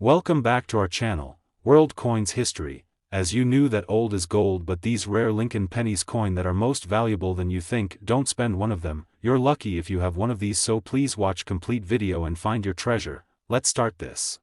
Welcome back to our channel, World Coins History. As you knew that old is gold, but these rare Lincoln pennies coin that are most valuable than you think, don't spend one of them. You're lucky if you have one of these, so please watch complete video and find your treasure. Let's start this.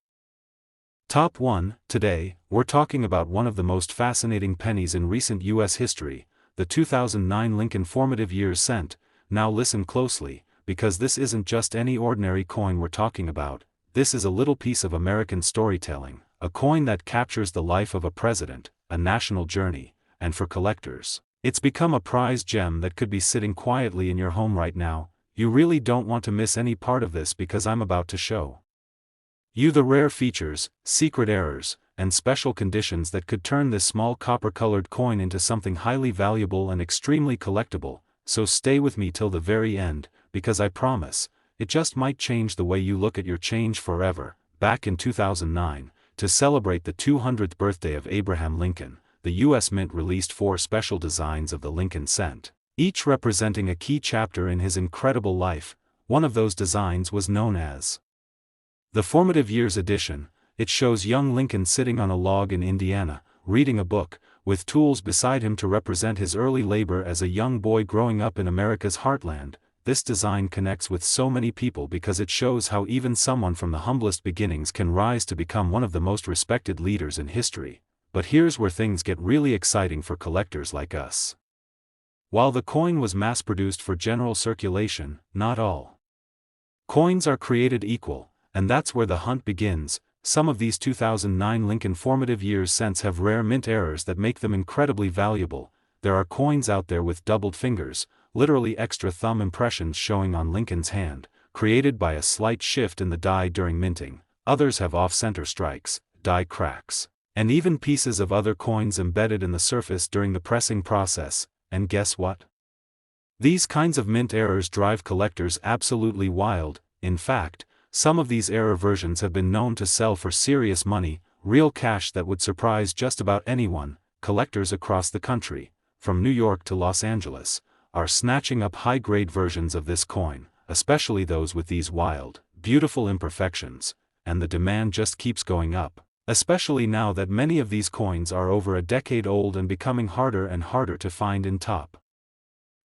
Top 1. Today, we're talking about one of the most fascinating pennies in recent US history, the 2009 Lincoln Formative Years cent. Now listen closely, because this isn't just any ordinary coin we're talking about. This is a little piece of American storytelling, a coin that captures the life of a president, a national journey, and for collectors, it's become a prized gem that could be sitting quietly in your home right now. You really don't want to miss any part of this because I'm about to show you the rare features, secret errors, and special conditions that could turn this small copper-colored coin into something highly valuable and extremely collectible. So stay with me till the very end, because I promise, it just might change the way you look at your change forever. Back in 2009, to celebrate the 200th birthday of Abraham Lincoln, the U.S. Mint released 4 special designs of the Lincoln cent, each representing a key chapter in his incredible life. One of those designs was known as the Formative Years edition. It shows young Lincoln sitting on a log in Indiana, reading a book, with tools beside him to represent his early labor as a young boy growing up in America's heartland. This design connects with so many people because it shows how even someone from the humblest beginnings can rise to become one of the most respected leaders in history. But here's where things get really exciting for collectors like us. While the coin was mass-produced for general circulation, not all coins are created equal, and that's where the hunt begins. Some of these 2009 Lincoln Formative Years cents have rare mint errors that make them incredibly valuable. There are coins out there with doubled fingers, literally extra thumb impressions showing on Lincoln's hand, created by a slight shift in the die during minting. Others have off-center strikes, die cracks, and even pieces of other coins embedded in the surface during the pressing process. And guess what? These kinds of mint errors drive collectors absolutely wild. In fact, some of these error versions have been known to sell for serious money, real cash that would surprise just about anyone. Collectors across the country, from New York to Los Angeles, are snatching up high-grade versions of this coin, especially those with these wild, beautiful imperfections, and the demand just keeps going up, especially now that many of these coins are over a decade old and becoming harder and harder to find in top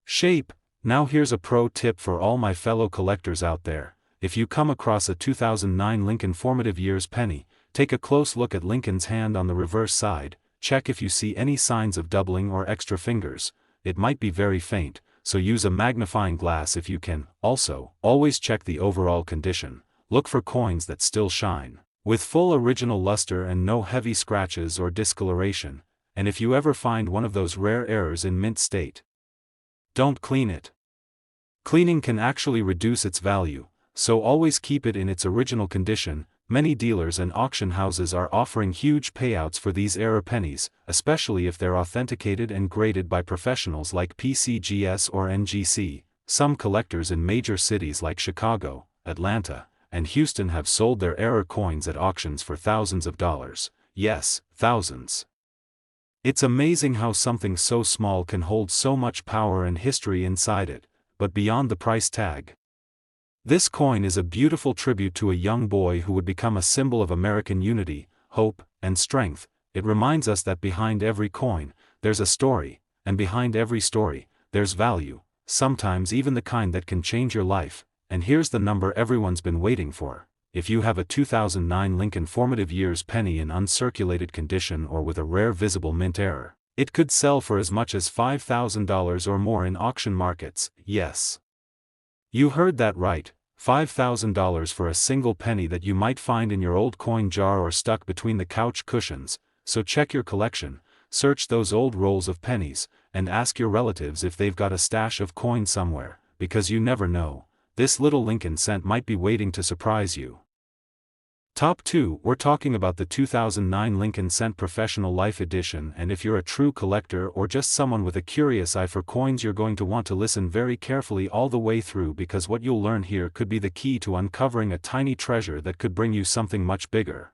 shape. Now here's a pro tip for all my fellow collectors out there. If you come across a 2009 Lincoln Formative Years penny, take a close look at Lincoln's hand on the reverse side. Check if you see any signs of doubling or extra fingers. It might be very faint, so use a magnifying glass if you can. Also, always check the overall condition. Look for coins that still shine, with full original luster and no heavy scratches or discoloration. And if you ever find one of those rare errors in mint state, don't clean it. Cleaning can actually reduce its value, so always keep it in its original condition. Many dealers and auction houses are offering huge payouts for these error pennies, especially if they're authenticated and graded by professionals like PCGS or NGC. Some collectors in major cities like Chicago, Atlanta, and Houston have sold their error coins at auctions for thousands of dollars. Yes, thousands. It's amazing how something so small can hold so much power and history inside it. But beyond the price tag, this coin is a beautiful tribute to a young boy who would become a symbol of American unity, hope, and strength. It reminds us that behind every coin, there's a story, and behind every story, there's value, sometimes even the kind that can change your life. And here's the number everyone's been waiting for. If you have a 2009 Lincoln Formative Years penny in uncirculated condition or with a rare visible mint error, it could sell for as much as $5,000 or more in auction markets. Yes, you heard that right, $5,000 for a single penny that you might find in your old coin jar or stuck between the couch cushions. So check your collection, search those old rolls of pennies, and ask your relatives if they've got a stash of coin somewhere, because you never know, this little Lincoln cent might be waiting to surprise you. Top 2, we're talking about the 2009 Lincoln Cent Professional Life Edition, and if you're a true collector or just someone with a curious eye for coins, you're going to want to listen very carefully all the way through, because what you'll learn here could be the key to uncovering a tiny treasure that could bring you something much bigger.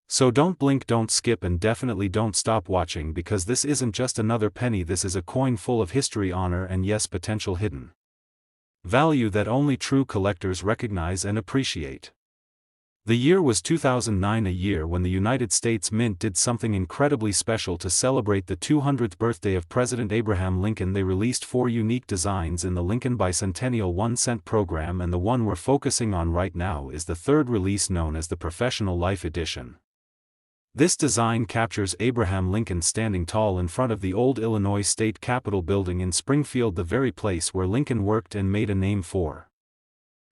So don't blink, don't skip, and definitely don't stop watching, because this isn't just another penny, this is a coin full of history, honor, and yes, potential hidden value that only true collectors recognize and appreciate. The year was 2009, a year when the United States Mint did something incredibly special to celebrate the 200th birthday of President Abraham Lincoln. They released 4 unique designs in the Lincoln Bicentennial 1-cent program, and the one we're focusing on right now is the third release, known as the Professional Life Edition. This design captures Abraham Lincoln standing tall in front of the old Illinois State Capitol building in Springfield, the very place where Lincoln worked and made a name for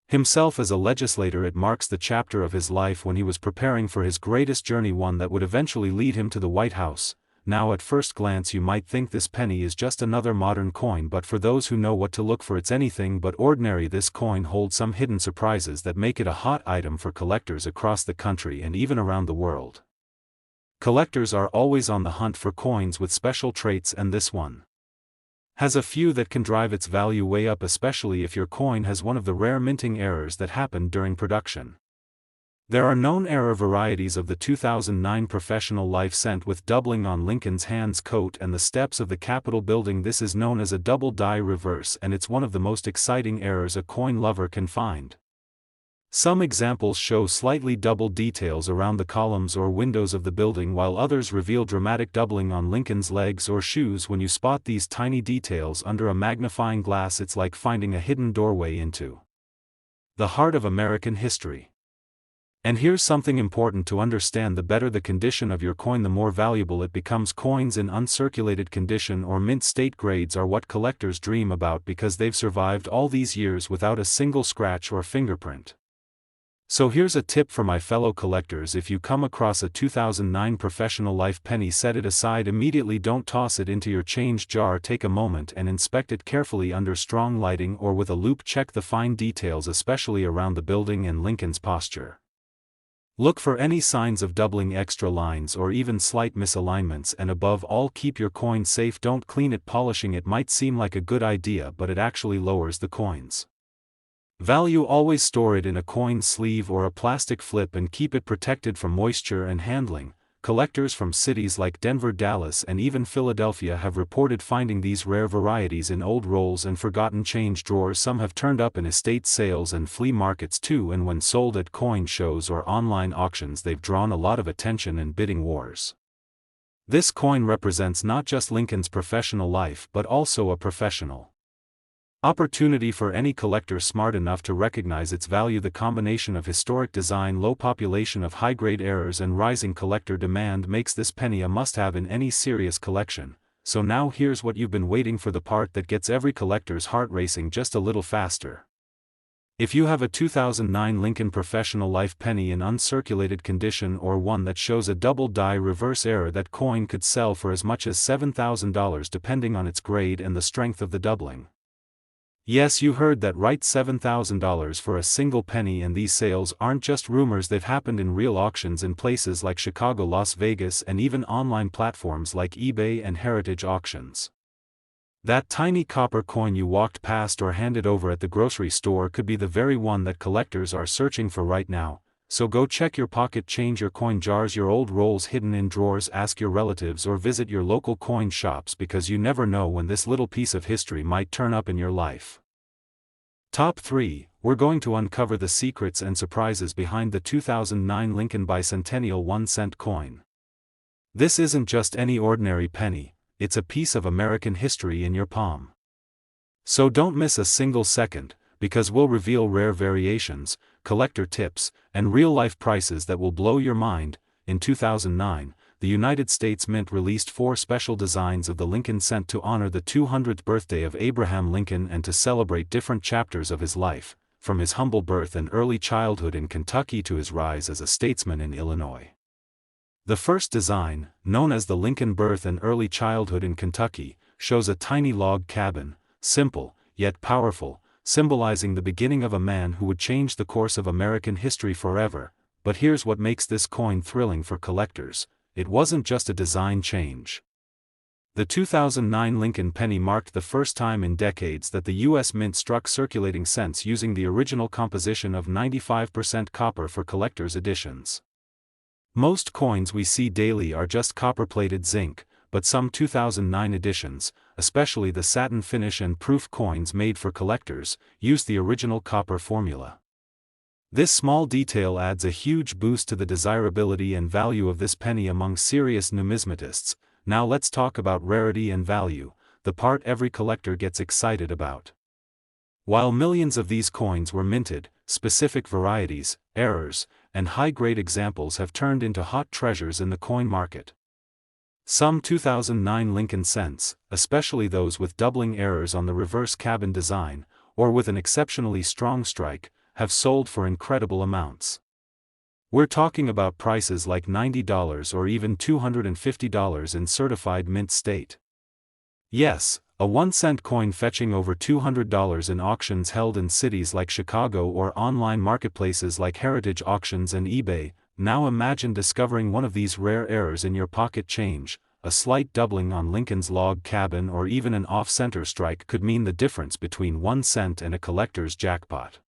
himself as a legislator. It marks the chapter of his life when he was preparing for his greatest journey, one that would eventually lead him to the White House. Now at first glance you might think this penny is just another modern coin, but for those who know what to look for, it's anything but ordinary. This coin holds some hidden surprises that make it a hot item for collectors across the country and even around the world. Collectors are always on the hunt for coins with special traits, and this one has a few that can drive its value way up, especially if your coin has one of the rare minting errors that happened during production. There are known error varieties of the 2009 Professional Life cent with doubling on Lincoln's hands, coat, and the steps of the Capitol building. This is known as a double die reverse, and it's one of the most exciting errors a coin lover can find. Some examples show slightly double details around the columns or windows of the building, while others reveal dramatic doubling on Lincoln's legs or shoes. When you spot these tiny details under a magnifying glass, it's like finding a hidden doorway into the heart of American history. And here's something important to understand: the better the condition of your coin, the more valuable it becomes. Coins in uncirculated condition or mint state grades are what collectors dream about, because they've survived all these years without a single scratch or fingerprint. So here's a tip for my fellow collectors: if you come across a 2009 Professional Life penny, set it aside immediately. Don't toss it into your change jar. Take a moment and inspect it carefully under strong lighting or with a loupe. Check the fine details, especially around the building and Lincoln's posture. Look for any signs of doubling, extra lines, or even slight misalignments, and above all, keep your coin safe. Don't clean it. Polishing it might seem like a good idea, but it actually lowers the coin's value. Always store it in a coin sleeve or a plastic flip and keep it protected from moisture and handling. Collectors from cities like Denver, Dallas, and even Philadelphia have reported finding these rare varieties in old rolls and forgotten change drawers. Some have turned up in estate sales and flea markets too, and when sold at coin shows or online auctions, they've drawn a lot of attention and bidding wars. This coin represents not just Lincoln's professional life, but also a professional opportunity for any collector smart enough to recognize its value. The combination of historic design, low population of high-grade errors, and rising collector demand makes this penny a must-have in any serious collection. So now here's what you've been waiting for, the part that gets every collector's heart racing just a little faster. If you have a 2009 Lincoln Professional Life penny in uncirculated condition, or one that shows a double die reverse error, that coin could sell for as much as $7,000 depending on its grade and the strength of the doubling. Yes, you heard that right, $7,000 for a single penny, and these sales aren't just rumors. They've happened in real auctions in places like Chicago, Las Vegas, and even online platforms like eBay and Heritage Auctions. That tiny copper coin you walked past or handed over at the grocery store could be the very one that collectors are searching for right now. So go check your pocket change, your coin jars, your old rolls hidden in drawers. Ask your relatives or visit your local coin shops, because you never know when this little piece of history might turn up in your life. Top 3, we're going to uncover the secrets and surprises behind the 2009 Lincoln Bicentennial 1-cent coin. This isn't just any ordinary penny, it's a piece of American history in your palm. So don't miss a single second, because we'll reveal rare variations, collector tips, and real-life prices that will blow your mind. In 2009, the United States Mint released 4 special designs of the Lincoln cent to honor the 200th birthday of Abraham Lincoln and to celebrate different chapters of his life, from his humble birth and early childhood in Kentucky to his rise as a statesman in Illinois. The first design, known as the Lincoln Birth and Early Childhood in Kentucky, shows a tiny log cabin, simple, yet powerful, symbolizing the beginning of a man who would change the course of American history forever. But here's what makes this coin thrilling for collectors: it wasn't just a design change. The 2009 Lincoln penny marked the first time in decades that the U.S. Mint struck circulating cents using the original composition of 95% copper for collector's editions. Most coins we see daily are just copper-plated zinc, but some 2009 editions, especially the satin finish and proof coins made for collectors, use the original copper formula. This small detail adds a huge boost to the desirability and value of this penny among serious numismatists. Now let's talk about rarity and value, the part every collector gets excited about. While millions of these coins were minted, specific varieties, errors, and high-grade examples have turned into hot treasures in the coin market. Some 2009 Lincoln cents, especially those with doubling errors on the reverse cabin design, or with an exceptionally strong strike, have sold for incredible amounts. We're talking about prices like $90 or even $250 in certified mint state. Yes, a 1-cent coin fetching over $200 in auctions held in cities like Chicago or online marketplaces like Heritage Auctions and eBay. Now imagine discovering one of these rare errors in your pocket change. A slight doubling on Lincoln's log cabin or even an off-center strike could mean the difference between 1 cent and a collector's jackpot.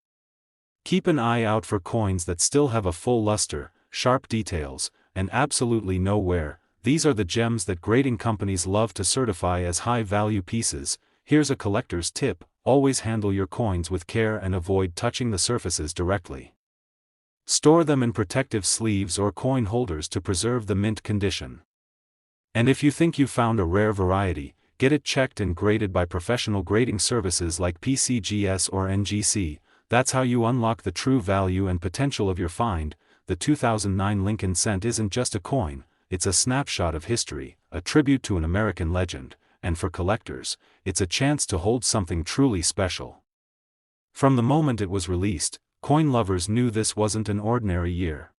Keep an eye out for coins that still have a full luster, sharp details, and absolutely no wear. These are the gems that grading companies love to certify as high-value pieces. Here's a collector's tip: always handle your coins with care and avoid touching the surfaces directly. Store them in protective sleeves or coin holders to preserve the mint condition. And if you think you found a rare variety, get it checked and graded by professional grading services like PCGS or NGC. That's how you unlock the true value and potential of your find. The 2009 Lincoln cent isn't just a coin, it's a snapshot of history, a tribute to an American legend, and for collectors, it's a chance to hold something truly special. From the moment it was released, coin lovers knew this wasn't an ordinary year.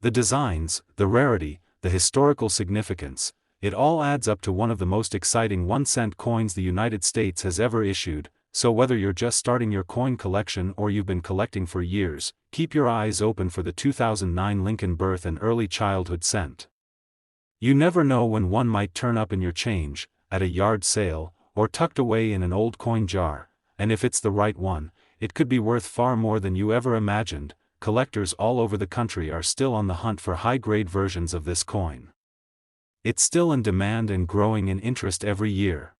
The designs, the rarity, the historical significance, it all adds up to one of the most exciting 1-cent coins the United States has ever issued. So whether you're just starting your coin collection or you've been collecting for years, keep your eyes open for the 2009 Lincoln birth and early childhood cent. You never know when one might turn up in your change, at a yard sale, or tucked away in an old coin jar, and if it's the right one, it could be worth far more than you ever imagined. Collectors all over the country are still on the hunt for high-grade versions of this coin. It's still in demand and growing in interest every year.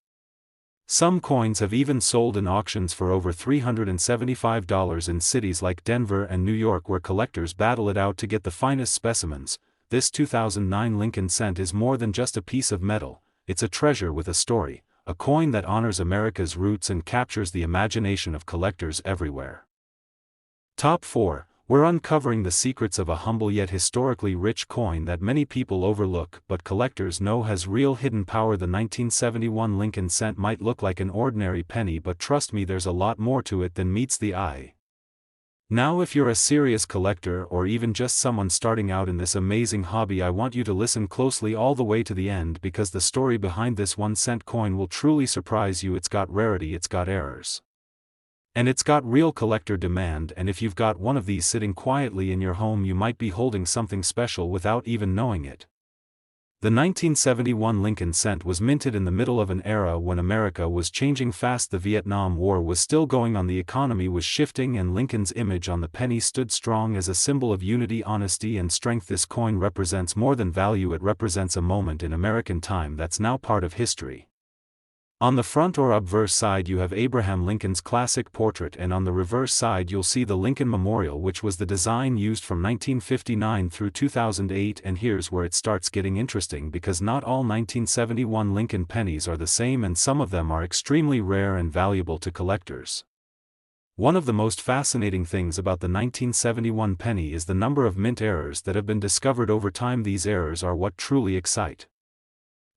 Some coins have even sold in auctions for over $375 in cities like Denver and New York, where collectors battle it out to get the finest specimens. This 2009 Lincoln cent is more than just a piece of metal, it's a treasure with a story, a coin that honors America's roots and captures the imagination of collectors everywhere. Top 4. We're uncovering the secrets of a humble yet historically rich coin that many people overlook but collectors know has real hidden power. The 1971 Lincoln cent might look like an ordinary penny, but trust me, there's a lot more to it than meets the eye. Now if you're a serious collector or even just someone starting out in this amazing hobby, I want you to listen closely all the way to the end, because the story behind this 1-cent coin will truly surprise you. It's got rarity, it's got errors, and it's got real collector demand. And if you've got one of these sitting quietly in your home, you might be holding something special without even knowing it. The 1971 Lincoln cent was minted in the middle of an era when America was changing fast. The Vietnam War was still going on, the economy was shifting, and Lincoln's image on the penny stood strong as a symbol of unity, honesty, and strength. This coin represents more than value, it represents a moment in American time that's now part of history. On the front or obverse side you have Abraham Lincoln's classic portrait, and on the reverse side you'll see the Lincoln Memorial, which was the design used from 1959 through 2008. And here's where it starts getting interesting, because not all 1971 Lincoln pennies are the same, and some of them are extremely rare and valuable to collectors. One of the most fascinating things about the 1971 penny is the number of mint errors that have been discovered over time. These errors are what truly excite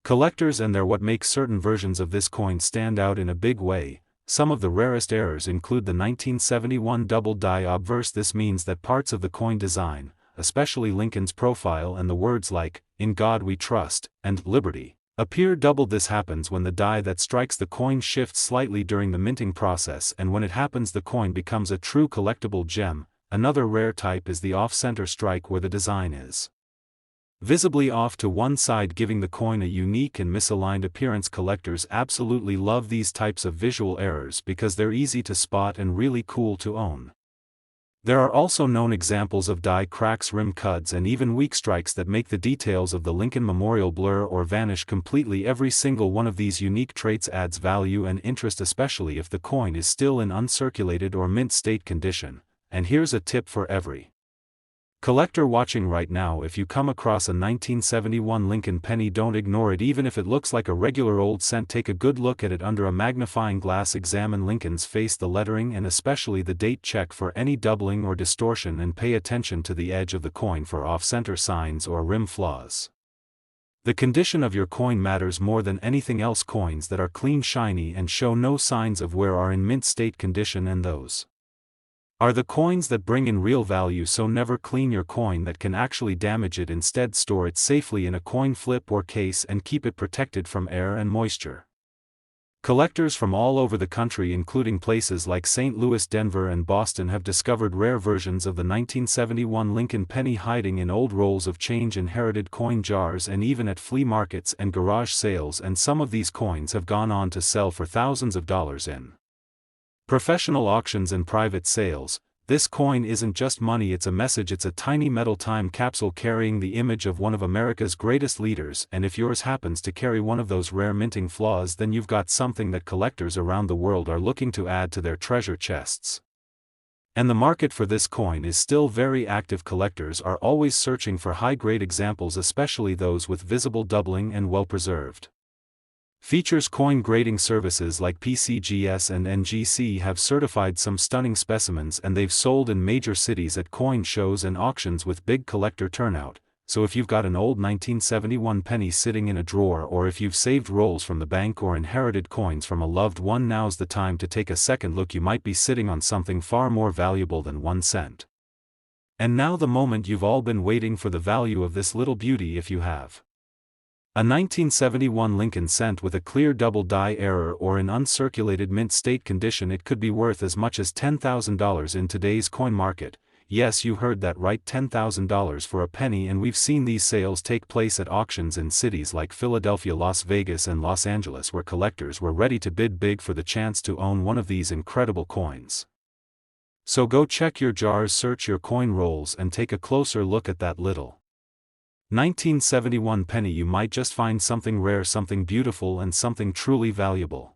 collectors, and they're what makes certain versions of this coin stand out in a big way. Some of the rarest errors include the 1971 double die obverse. This means that parts of the coin design, especially Lincoln's profile and the words like, "In God We Trust," and "Liberty," appear doubled. This happens when the die that strikes the coin shifts slightly during the minting process, and when it happens the coin becomes a true collectible gem. Another rare type is the off-center strike, where the design is visibly off to one side, giving the coin a unique and misaligned appearance. Collectors absolutely love these types of visual errors because they're easy to spot and really cool to own. There are also known examples of die cracks, rim cuts, and even weak strikes that make the details of the Lincoln Memorial blur or vanish completely. Every single one of these unique traits adds value and interest, especially if the coin is still in uncirculated or mint state condition. and here's a tip for every collector watching right now: if you come across a 1971 Lincoln penny, don't ignore it even if it looks like a regular old cent. Take a good look at it under a magnifying glass, examine Lincoln's face, the lettering, and especially the date. Check for any doubling or distortion, and pay attention to the edge of the coin for off-center signs or rim flaws. The condition of your coin matters more than anything else. Coins that are clean, shiny, and show no signs of wear are in mint state condition, and those are the coins that bring in real value. So never clean your coin that can actually damage it. Instead, store it safely in a coin flip or case and keep it protected from air and moisture. Collectors from all over the country, including places like St. Louis, Denver, and Boston, have discovered rare versions of the 1971 Lincoln penny hiding in old rolls of change, inherited coin jars, and even at flea markets and garage sales, and some of these coins have gone on to sell for thousands of dollars in professional auctions and private sales. This coin isn't just money, it's a message. It's a tiny metal time capsule carrying the image of one of America's greatest leaders, and if yours happens to carry one of those rare minting flaws, then you've got something that collectors around the world are looking to add to their treasure chests. And the market for this coin is still very active. Collectors are always searching for high-grade examples, especially those with visible doubling and well-preserved features. Coin grading services like PCGS and NGC have certified some stunning specimens, and they've sold in major cities at coin shows and auctions with big collector turnout. So if you've got an old 1971 penny sitting in a drawer, or if you've saved rolls from the bank or inherited coins from a loved one, now's the time to take a second look. You might be sitting on something far more valuable than 1 cent. And now the moment you've all been waiting for: the value of this little beauty. If you have a 1971 Lincoln cent with a clear double die error or in uncirculated mint state condition, it could be worth as much as $10,000 in today's coin market. Yes, you heard that right, $10,000 for a penny, and we've seen these sales take place at auctions in cities like Philadelphia, Las Vegas, and Los Angeles, where collectors were ready to bid big for the chance to own one of these incredible coins. So go check your jars, search your coin rolls, and take a closer look at that little 1971 penny. You might just find something rare, something beautiful, and something truly valuable.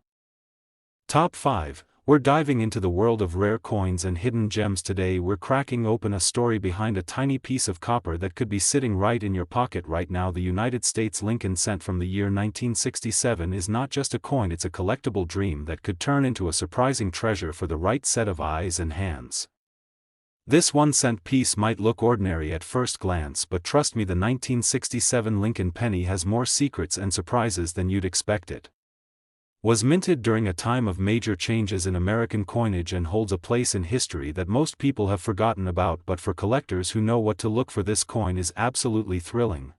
Top 5. We're diving into the world of rare coins and hidden gems today. We're cracking open a story behind a tiny piece of copper that could be sitting right in your pocket right now. The United States Lincoln cent from the year 1967 is not just a coin, it's a collectible dream that could turn into a surprising treasure for the right set of eyes and hands. This 1-cent piece might look ordinary at first glance, but trust me, the 1967 Lincoln penny has more secrets and surprises than you'd expect. It was minted during a time of major changes in American coinage and holds a place in history that most people have forgotten about, but for collectors who know what to look for, this coin is absolutely thrilling.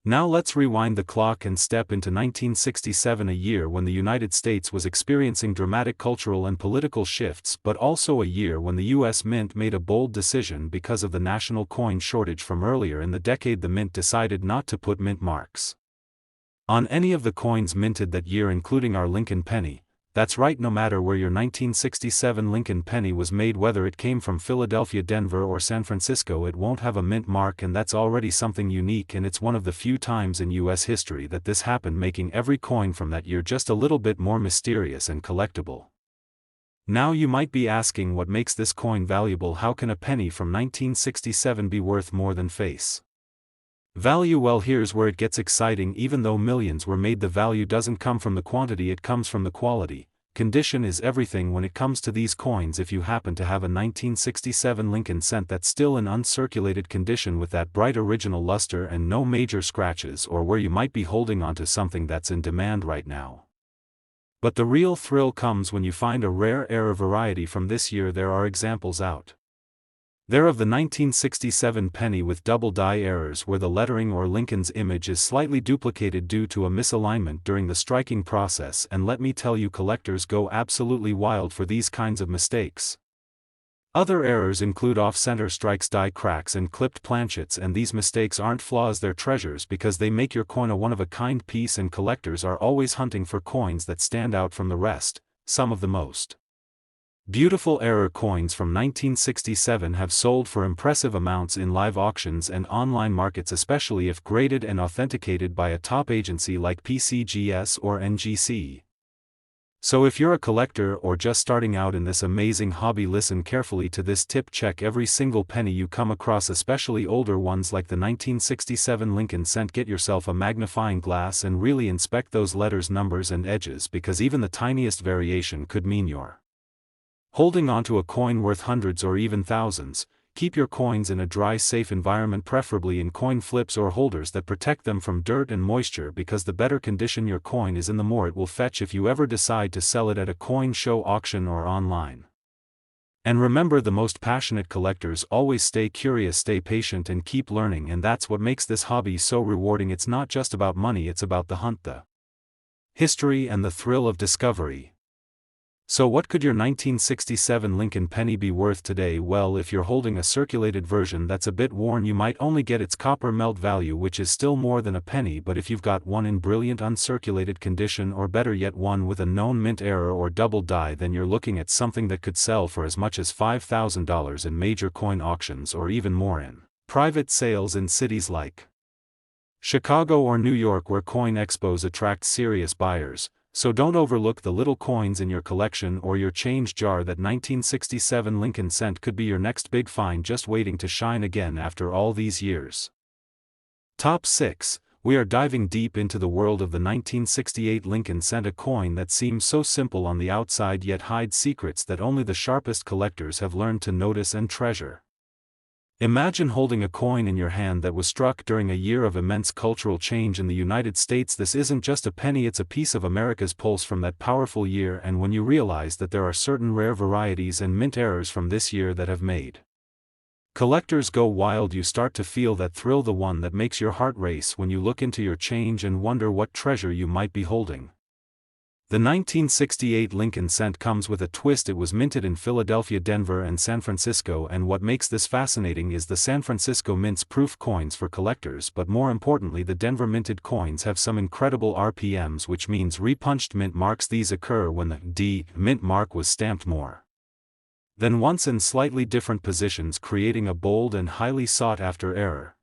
Now let's rewind the clock and step into 1967, a year when the United States was experiencing dramatic cultural and political shifts, but also a year when the U.S. Mint made a bold decision because of the national coin shortage from earlier in the decade. The Mint decided not to put mint marks on any of the coins minted that year, including our Lincoln penny. That's right, no matter where your 1967 Lincoln penny was made, whether it came from Philadelphia, Denver, or San Francisco, it won't have a mint mark, and that's already something unique, and it's one of the few times in U.S. history that this happened, making every coin from that year just a little bit more mysterious and collectible. Now you might be asking, what makes this coin valuable? How can a penny from 1967 be worth more than face value? Well, here's where it gets exciting. Even though millions were made, the value doesn't come from the quantity, it comes from the quality. Condition is everything when it comes to these coins. If you happen to have a 1967 Lincoln cent that's still in uncirculated condition with that bright original luster and no major scratches, or where you might be holding onto something that's in demand right now. But the real thrill comes when you find a rare error variety from this year. There are examples out there of the 1967 penny with double die errors, where the lettering or Lincoln's image is slightly duplicated due to a misalignment during the striking process, and let me tell you, collectors go absolutely wild for these kinds of mistakes. Other errors include off-center strikes, die cracks, and clipped planchets, and these mistakes aren't flaws, they're treasures, because they make your coin a one-of-a-kind piece, and collectors are always hunting for coins that stand out from the rest. Some of the most beautiful error coins from 1967 have sold for impressive amounts in live auctions and online markets, especially if graded and authenticated by a top agency like PCGS or NGC. So if you're a collector or just starting out in this amazing hobby, listen carefully to this tip. Check every single penny you come across, especially older ones like the 1967 Lincoln cent. Get yourself a magnifying glass and really inspect those letters, numbers and edges, because even the tiniest variation could mean you're holding onto a coin worth hundreds or even thousands. Keep your coins in a dry, safe environment, preferably in coin flips or holders that protect them from dirt and moisture, because the better condition your coin is in, the more it will fetch if you ever decide to sell it at a coin show, auction or online. And remember, the most passionate collectors always stay curious, stay patient and keep learning, and that's what makes this hobby so rewarding. It's not just about money, it's about the hunt, the history and the thrill of discovery. So what could your 1967 Lincoln penny be worth today? Well, if you're holding a circulated version that's a bit worn, you might only get its copper melt value, which is still more than a penny. But if you've got one in brilliant uncirculated condition, or better yet one with a known mint error or double die, then you're looking at something that could sell for as much as $5,000 in major coin auctions, or even more in private sales in cities like Chicago or New York, where coin expos attract serious buyers. So don't overlook the little coins in your collection or your change jar. That 1967 Lincoln cent could be your next big find, just waiting to shine again after all these years. Top 6. We are diving deep into the world of the 1968 Lincoln cent, a coin that seems so simple on the outside yet hides secrets that only the sharpest collectors have learned to notice and treasure. Imagine holding a coin in your hand that was struck during a year of immense cultural change in the United States. This isn't just a penny, it's a piece of America's pulse from that powerful year. And when you realize that there are certain rare varieties and mint errors from this year that have made collectors go wild, you start to feel that thrill, the one that makes your heart race when you look into your change and wonder what treasure you might be holding. The 1968 Lincoln cent comes with a twist. It was minted in Philadelphia, Denver and San Francisco, and what makes this fascinating is the San Francisco mint's proof coins for collectors, but more importantly the Denver minted coins have some incredible RPMs, which means repunched mint marks. These occur when the D mint mark was stamped more than once in slightly different positions, creating a bold and highly sought after error.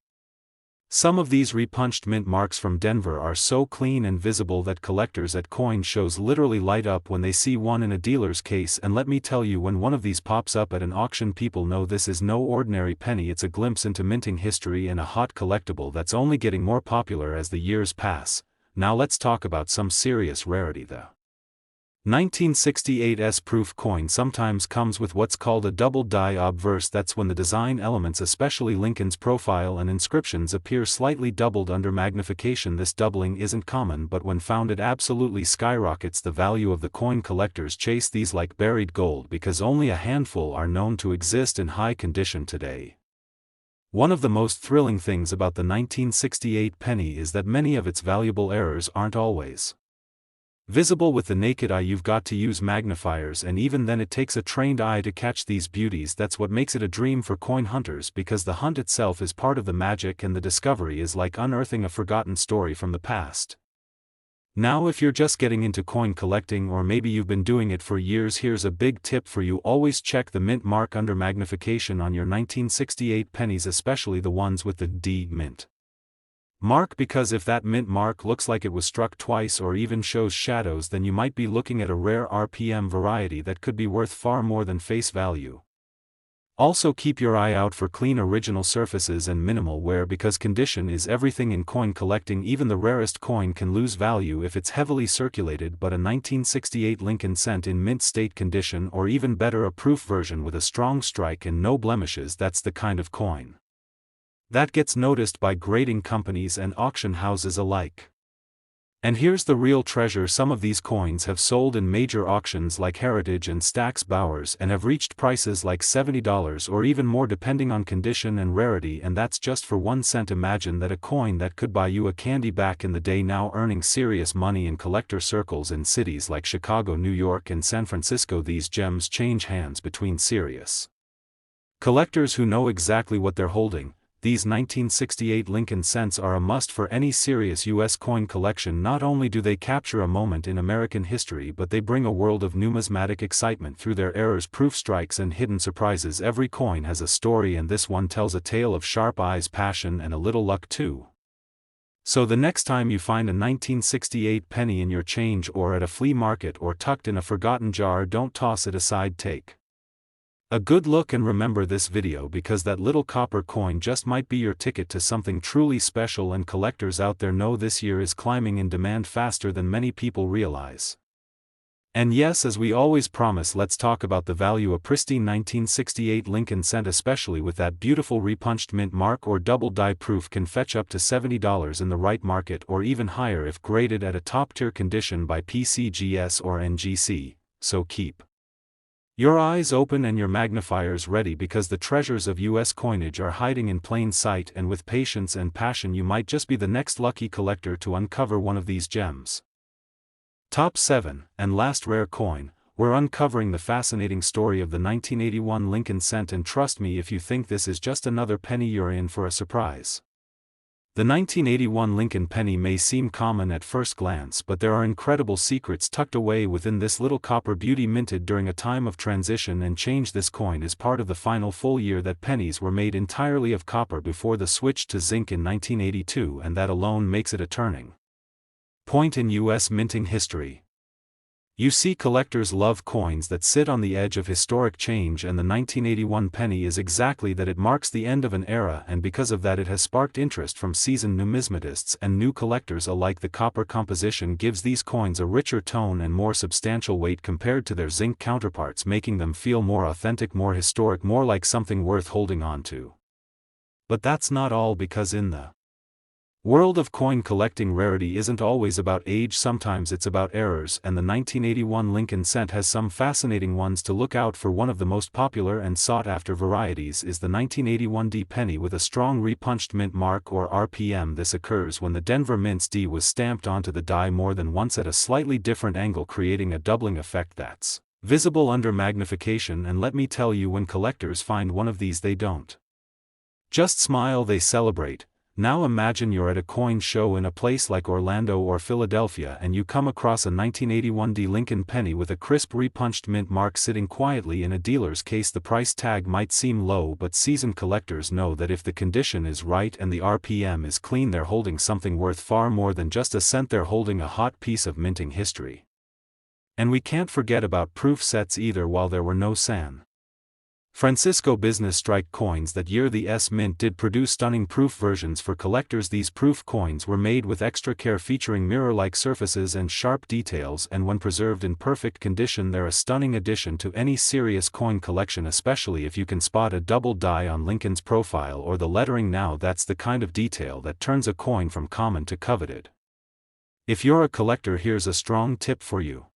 Some of these repunched mint marks from Denver are so clean and visible that collectors at coin shows literally light up when they see one in a dealer's case. And let me tell you, when one of these pops up at an auction, people know this is no ordinary penny. It's a glimpse into minting history and a hot collectible that's only getting more popular as the years pass. Now let's talk about some serious rarity. The 1968's proof coin sometimes comes with what's called a double die obverse. That's when the design elements, especially Lincoln's profile and inscriptions, appear slightly doubled under magnification. This doubling isn't common, but when found it absolutely skyrockets the value of the coin. Collectors chase these like buried gold because only a handful are known to exist in high condition today. One of the most thrilling things about the 1968 penny is that many of its valuable errors aren't always visible with the naked eye. You've got to use magnifiers, and even then it takes a trained eye to catch these beauties. That's what makes it a dream for coin hunters, because the hunt itself is part of the magic and the discovery is like unearthing a forgotten story from the past. Now if you're just getting into coin collecting, or maybe you've been doing it for years, here's a big tip for you. Always check the mint mark under magnification on your 1968 pennies, especially the ones with the D mint mark, because if that mint mark looks like it was struck twice or even shows shadows, then you might be looking at a rare RPM variety that could be worth far more than face value. Also keep your eye out for clean original surfaces and minimal wear, because condition is everything in coin collecting. Even the rarest coin can lose value if it's heavily circulated, but a 1968 Lincoln cent in mint state condition, or even better, a proof version with a strong strike and no blemishes, that's the kind of coin that gets noticed by grading companies and auction houses alike. And here's the real treasure. Some of these coins have sold in major auctions like Heritage and Stack's Bowers and have reached prices like $70 or even more depending on condition and rarity, and that's just for 1 cent. Imagine that, a coin that could buy you a candy back in the day, now earning serious money in collector circles in cities like Chicago, New York and San Francisco. These gems change hands between serious collectors who know exactly what they're holding. These 1968 Lincoln cents are a must for any serious U.S. coin collection. Not only do they capture a moment in American history, but they bring a world of numismatic excitement through their errors, proof strikes and hidden surprises. Every coin has a story, and this one tells a tale of sharp eyes, passion and a little luck too. So the next time you find a 1968 penny in your change or at a flea market or tucked in a forgotten jar, don't toss it aside, take a good look and remember this video, because that little copper coin just might be your ticket to something truly special, and collectors out there know this year is climbing in demand faster than many people realize. And yes, as we always promise, let's talk about the value a pristine 1968 Lincoln cent, especially with that beautiful repunched mint mark or double die proof, can fetch up to $70 in the right market, or even higher if graded at a top-tier condition by PCGS or NGC, so keep your eyes open and your magnifiers ready, because the treasures of US coinage are hiding in plain sight, and with patience and passion you might just be the next lucky collector to uncover one of these gems. Top 7, and last rare coin, we're uncovering the fascinating story of the 1981 Lincoln cent, and trust me if you think this is just another penny, you're in for a surprise. The 1981 Lincoln penny may seem common at first glance, but there are incredible secrets tucked away within this little copper beauty, minted during a time of transition and change. This coin is part of the final full year that pennies were made entirely of copper before the switch to zinc in 1982, and that alone makes it a turning point in US minting history. You see, collectors love coins that sit on the edge of historic change, and the 1981 penny is exactly that. It marks the end of an era, and because of that it has sparked interest from seasoned numismatists and new collectors alike. The copper composition gives these coins a richer tone and more substantial weight compared to their zinc counterparts, making them feel more authentic, more historic, more like something worth holding on to. But that's not all, because in the world of coin collecting, rarity isn't always about age, sometimes it's about errors, and the 1981 Lincoln cent has some fascinating ones to look out for. One of the most popular and sought-after varieties is the 1981 D penny with a strong repunched mint mark or RPM. This occurs when the Denver Mint's D was stamped onto the die more than once at a slightly different angle, creating a doubling effect that's visible under magnification. And let me tell you, when collectors find one of these, they don't just smile, they celebrate. Now imagine you're at a coin show in a place like Orlando or Philadelphia, and you come across a 1981 D Lincoln penny with a crisp repunched mint mark sitting quietly in a dealer's case. The price tag might seem low, but seasoned collectors know that if the condition is right and the RPM is clean, they're holding something worth far more than just a cent. They're holding a hot piece of minting history. And we can't forget about proof sets either. While there were no San Francisco business strike coins that year, the S Mint did produce stunning proof versions for collectors. These proof coins were made with extra care, featuring mirror-like surfaces and sharp details, and when preserved in perfect condition, they're a stunning addition to any serious coin collection, especially if you can spot a double die on Lincoln's profile or the lettering. Now that's the kind of detail that turns a coin from common to coveted. If you're a collector, here's a strong tip for you.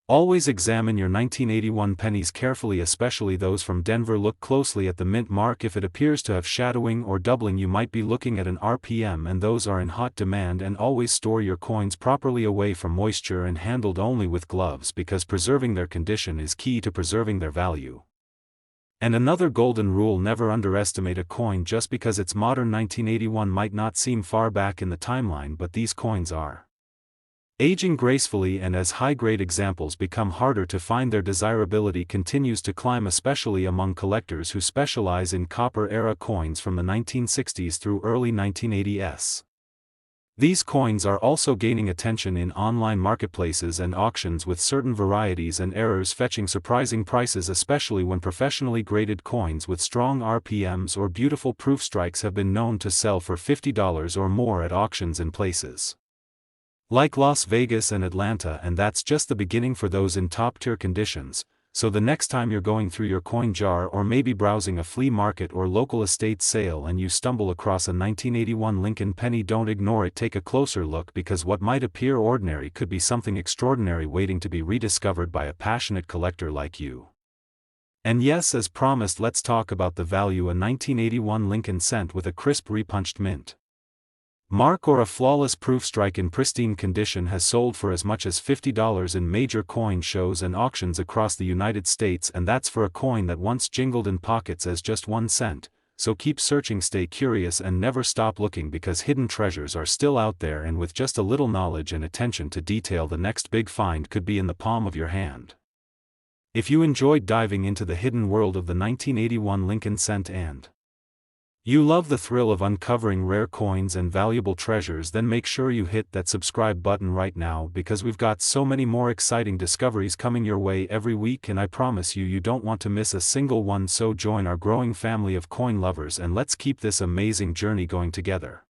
Always examine your 1981 pennies carefully, especially those from Denver. Look closely at the mint mark. If it appears to have shadowing or doubling, you might be looking at an RPM, and those are in hot demand. And always store your coins properly, away from moisture and handled only with gloves, because preserving their condition is key to preserving their value. And another golden rule: never underestimate a coin just because it's modern. 1981 might not seem far back in the timeline, but these coins are aging gracefully, and as high-grade examples become harder to find, their desirability continues to climb, especially among collectors who specialize in copper-era coins from the 1960s through early 1980s. These coins are also gaining attention in online marketplaces and auctions, with certain varieties and errors fetching surprising prices, especially when professionally graded coins with strong RPMs or beautiful proof strikes have been known to sell for $50 or more at auctions in places like Las Vegas and Atlanta. And that's just the beginning for those in top-tier conditions. So the next time you're going through your coin jar, or maybe browsing a flea market or local estate sale, and you stumble across a 1981 Lincoln penny, don't ignore it. Take a closer look, because what might appear ordinary could be something extraordinary waiting to be rediscovered by a passionate collector like you. And yes, as promised, let's talk about the value a 1981 Lincoln cent with a crisp repunched mint mark or a flawless proof strike in pristine condition has sold for as much as $50 in major coin shows and auctions across the United States, and that's for a coin that once jingled in pockets as just 1 cent. So keep searching, stay curious, and never stop looking, because hidden treasures are still out there, and with just a little knowledge and attention to detail, the next big find could be in the palm of your hand. If you enjoyed diving into the hidden world of the 1981 Lincoln cent and You love the thrill of uncovering rare coins and valuable treasures? Then make sure you hit that subscribe button right now, because we've got so many more exciting discoveries coming your way every week, and I promise you don't want to miss a single one. So join our growing family of coin lovers and let's keep this amazing journey going together.